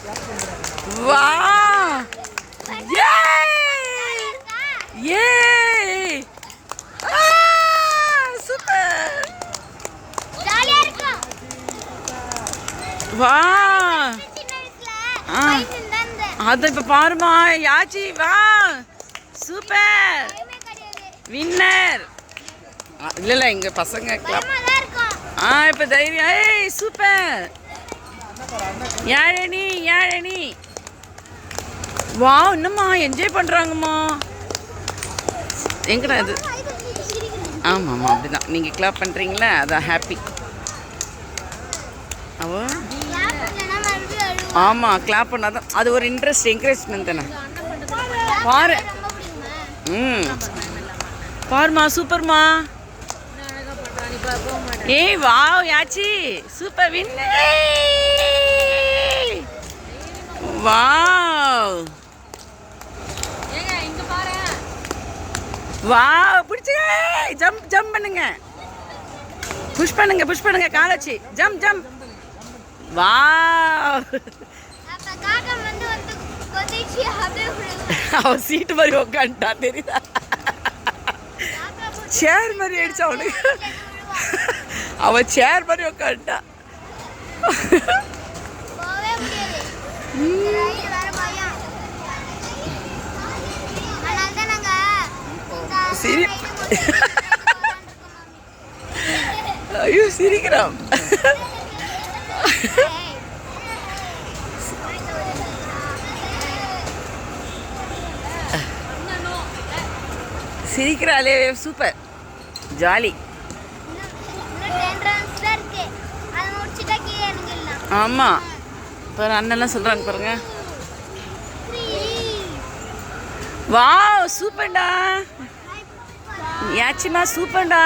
வா ஏ ஏ சூப்பர் வா அது இப்ப பாருமா யாச்சி வா சூப்பர் வின்னர் இல்ல இங்க பசங்க கிளப் இப்ப தைரியம் ஏய் சூப்பர் யாழனி வா இன்னும்மா என்ஜாய் பண்றாங்கம்மா எங்கடா இது ஆமாம்மா அப்படிதான் நீங்கள் கிளாப் பண்ணுறீங்களா அதான் ஹாப்பி அவ ஆமாம் கிளாப் பண்ணாதான் அது ஒரு இன்ட்ரெஸ்ட் என்கரேஜ்மெண்ட் தானே பாரு பாருமா சூப்பர்மா ஏய் வா யாச்சி சூப்பர் வின் வாவ் வாவ் பிடிச்சு ஜம்ப் பண்ணுங்க புஷ் பண்ணுங்க காலச்சி ஜம்ப் வாவ் அவ சீட்டு மாதிரி உட்காந்துட்டா தெரியுதா சேர் மாதிரி ஆயிடுச்சு அவனுக்கு அவ சேர் மாதிரி உட்காந்துட்டா சரி ஐயோ சிரிக்கிறான் சிரிக்கிறாளே சூப்பர் ஜாலி ஆமா பாரு அண்ணெல்லாம் சொல்றாங்க பாருங்க வாவ் சூப்பர்டா யாச்சிமா சூப்பர்டா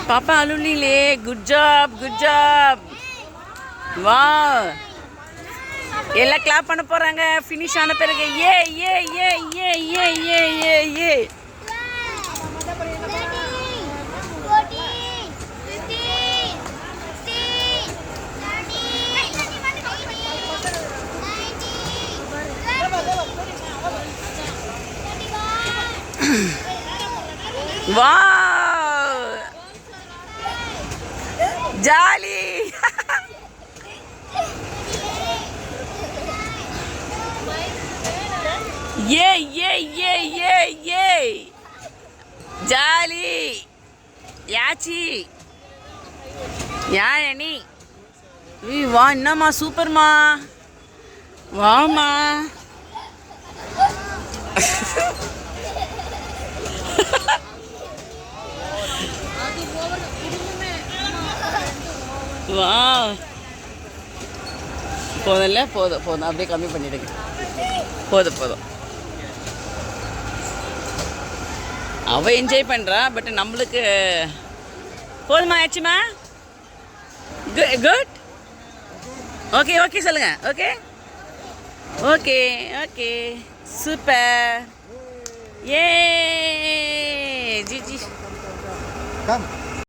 பாப்பா அலுலிலே குட் ஜாப் வாவ் எல்லாம் கிளாப் பண்ண போறாங்க ஃபினிஷ் ஆன பிறகு ஏ ஏ ஏ ஏ ஏ ஏ ஏ ஏ வாவ் ஜாலி ஏ ஏ ஏ ஏ ஏ ஜாலி யாச்சி யாழனி வா என்னம்மா சூப்பர்மா வாமா வா போதும்ல போதும் அப்படியே கம்மி பண்ணிடுங்க போதும் அவ என்ஜாய் பண்ணுறா பட் நம்மளுக்கு போதுமா ஆச்சுமா குட் ஓகே சொல்லுங்க okay super A G come